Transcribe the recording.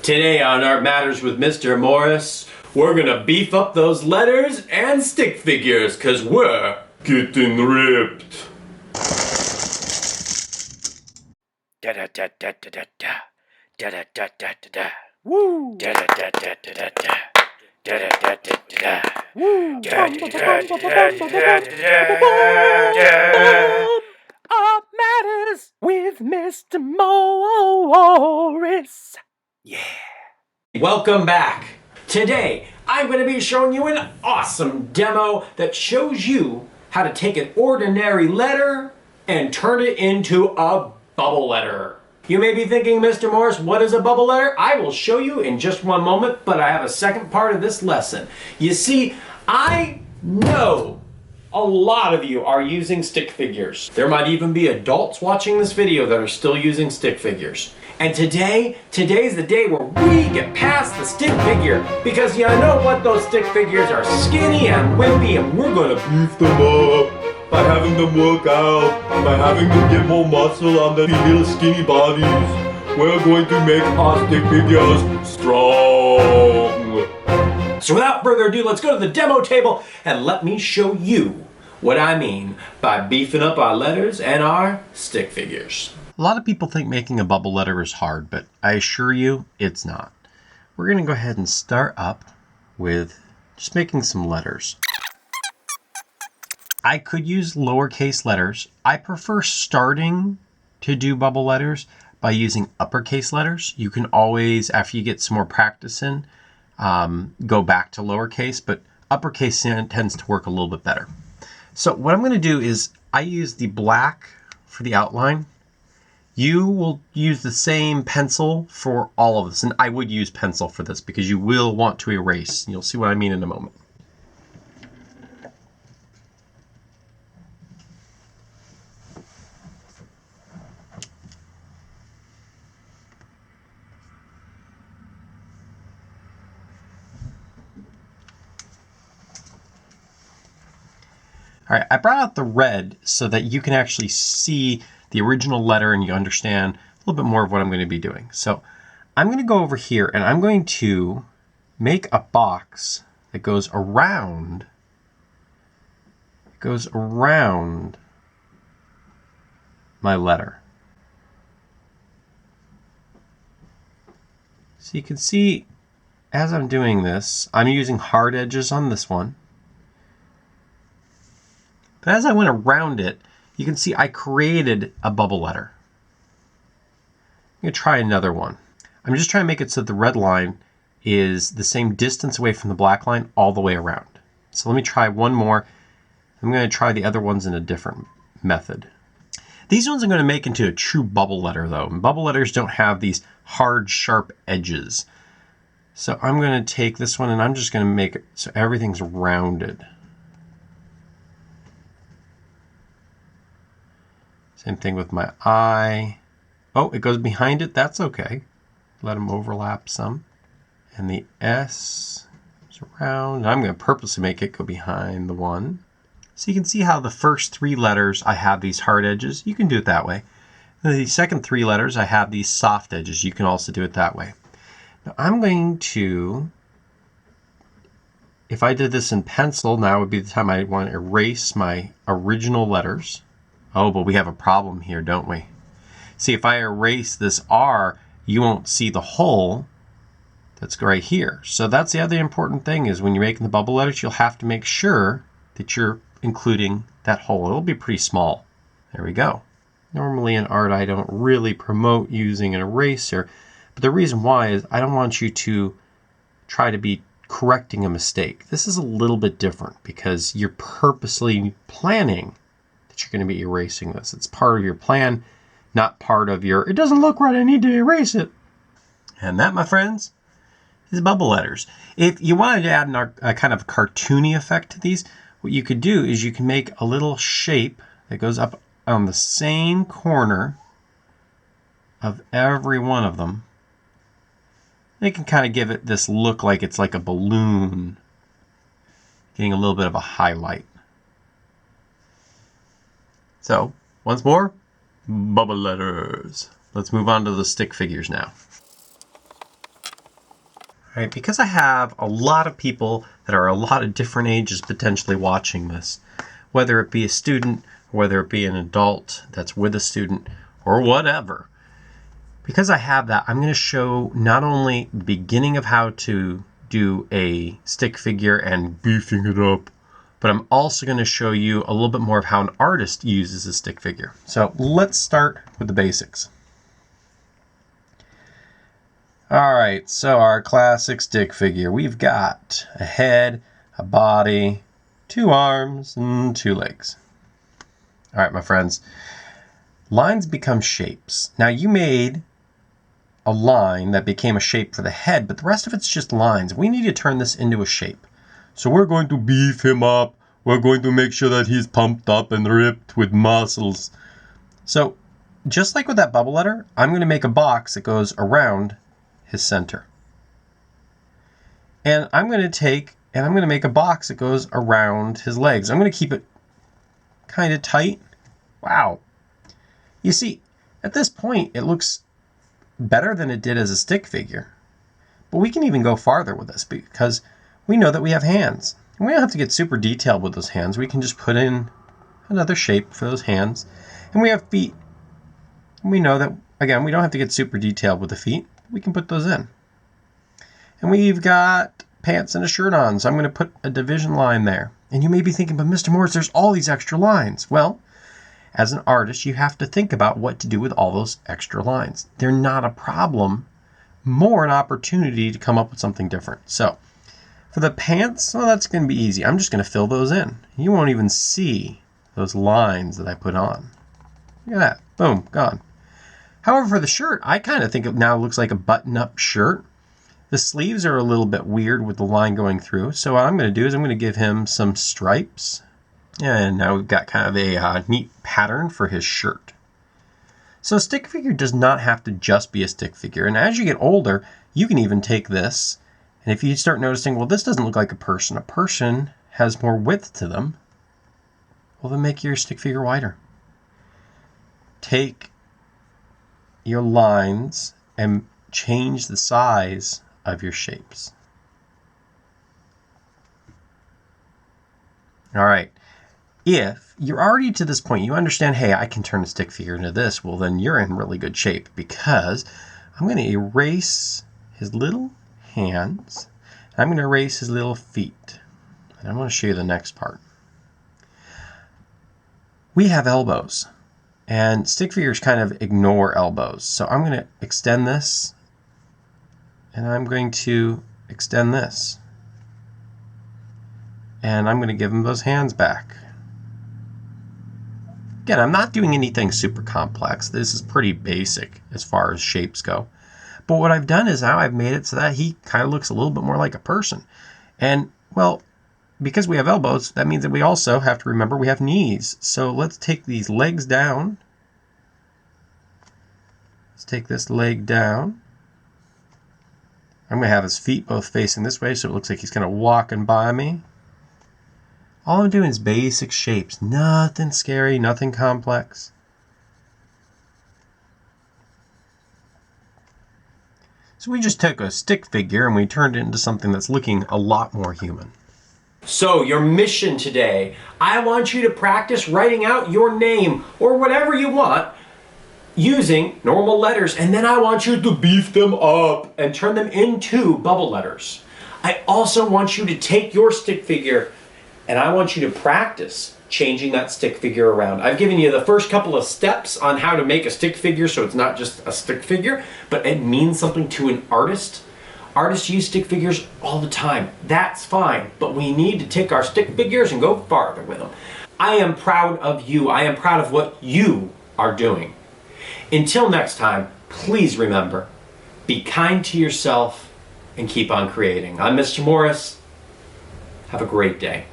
Today on Art Matters with Mr. Morris, we're gonna beef up those letters and stick figures, cause we're getting ripped. Da da da da da da da da da da da da da. Woo! Da da da da da da da. Da da da da da da. Woo! Da da da da da da da. Art Matters with Mr. Morris. Yeah. Welcome back. Today, I'm gonna be showing you an awesome demo that shows you how to take an ordinary letter and turn it into a bubble letter. You may be thinking, Mr. Morris, what is a bubble letter? I will show you in just one moment, but I have a second part of this lesson. You see, I know a lot of you are using stick figures. There might even be adults watching this video that are still using stick figures. And today's the day where we get past the stick figure, because you know what, those stick figures are skinny and wimpy, and we're gonna beef them up by having them work out, by having them get more muscle on their little skinny bodies. We're going to make our stick figures strong. So without further ado, let's go to the demo table and let me show you what I mean by beefing up our letters and our stick figures. A lot of people think making a bubble letter is hard, but I assure you it's not. We're going to go ahead and start up with just making some letters. I could use lowercase letters. I prefer starting to do bubble letters by using uppercase letters. You can always, after you get some more practice in, go back to lowercase, but uppercase tends to work a little bit better. So what I'm going to do is I use the black for the outline. You will use the same pencil for all of this, and I would use pencil for this because you will want to erase. You'll see what I mean in a moment. All right, I brought out the red so that you can actually see the original letter and you understand a little bit more of what I'm going to be doing. So I'm going to go over here and I'm going to make a box that goes around my letter. So you can see as I'm doing this, I'm using hard edges on this one. But as I went around it, you can see I created a bubble letter. I'm going to try another one. I'm just trying to make it so the red line is the same distance away from the black line all the way around. So let me try one more. I'm going to try the other ones in a different method. These ones I'm going to make into a true bubble letter though. And bubble letters don't have these hard, sharp edges. So I'm going to take this one and I'm just going to make it so everything's rounded. Same thing with my I. Oh, it goes behind it. That's okay. Let them overlap some. And the S is around. I'm going to purposely make it go behind the one. So you can see how the first three letters I have these hard edges. You can do it that way. And the second three letters I have these soft edges. You can also do it that way. Now I'm going to, if I did this in pencil, now would be the time I want to erase my original letters. Oh, but we have a problem here, don't we? See, if I erase this R, you won't see the hole that's right here. So that's the other important thing is when you're making the bubble letters, you'll have to make sure that you're including that hole. It'll be pretty small. There we go. Normally in art, I don't really promote using an eraser, but the reason why is I don't want you to try to be correcting a mistake. This is a little bit different because you're purposely planning you're going to be erasing this. It's part of your plan, not part of your, it doesn't look right, I need to erase it. And that, my friends, is bubble letters. If you wanted to add a kind of cartoony effect to these, what you could do is you can make a little shape that goes up on the same corner of every one of them. They can kind of give it this look like it's like a balloon, getting a little bit of a highlight. So, once more, bubble letters. Let's move on to the stick figures now. right? Because I have a lot of people that are a lot of different ages potentially watching this, whether it be a student, whether it be an adult that's with a student, or whatever. Because I have that, I'm going to show not only the beginning of how to do a stick figure and beefing it up, but I'm also going to show you a little bit more of how an artist uses a stick figure. So let's start with the basics. Alright, so our classic stick figure. We've got a head, a body, 2 arms, and 2 legs. Alright, my friends. Lines become shapes. Now you made a line that became a shape for the head, but the rest of it's just lines. We need to turn this into a shape. So we're going to beef him up. We're going to make sure that he's pumped up and ripped with muscles. So just like with that bubble letter, I'm going to make a box that goes around his center. And I'm going to take and I'm going to make a box that goes around his legs. I'm going to keep it kind of tight. Wow. You see, at this point, it looks better than it did as a stick figure. But we can even go farther with this because we know that we have hands. And we don't have to get super detailed with those hands. We can just put in another shape for those hands. And we have feet. And we know that, again, we don't have to get super detailed with the feet. We can put those in. And we've got pants and a shirt on, so I'm going to put a division line there. And you may be thinking, but Mr. Morris, there's all these extra lines. Well, as an artist, you have to think about what to do with all those extra lines. They're not a problem, more an opportunity to come up with something different. So, for the pants, well, that's going to be easy. I'm just going to fill those in. You won't even see those lines that I put on. Look at that. Boom, gone. However, for the shirt, I kind of think it now looks like a button-up shirt. The sleeves are a little bit weird with the line going through. So what I'm going to do is I'm going to give him some stripes. And now we've got kind of a neat pattern for his shirt. So a stick figure does not have to just be a stick figure. And as you get older, you can even take this. And if you start noticing, well, this doesn't look like a person has more width to them, well, then make your stick figure wider. Take your lines and change the size of your shapes. All right. If you're already to this point, you understand, hey, I can turn a stick figure into this, well, then you're in really good shape because I'm going to erase his little hands. I'm going to erase his little feet. And I'm going to show you the next part. We have elbows. And stick figures kind of ignore elbows. So I'm going to extend this. And I'm going to extend this. And I'm going to give him those hands back. Again, I'm not doing anything super complex. This is pretty basic as far as shapes go. But what I've done is now I've made it so that he kind of looks a little bit more like a person. And, well, because we have elbows, that means that we also have to remember we have knees. So let's take these legs down. Let's take this leg down. I'm going to have his feet both facing this way so it looks like he's kind of walking by me. All I'm doing is basic shapes. Nothing scary, nothing complex. So we just took a stick figure and we turned it into something that's looking a lot more human. So your mission today, I want you to practice writing out your name or whatever you want using normal letters, and then I want you to beef them up and turn them into bubble letters. I also want you to take your stick figure and I want you to practice changing that stick figure around. I've given you the first couple of steps on how to make a stick figure so it's not just a stick figure, but it means something to an artist. Artists use stick figures all the time. That's fine, but we need to take our stick figures and go farther with them. I am proud of you. I am proud of what you are doing. Until next time, please remember, be kind to yourself and keep on creating. I'm Mr. Morris. Have a great day.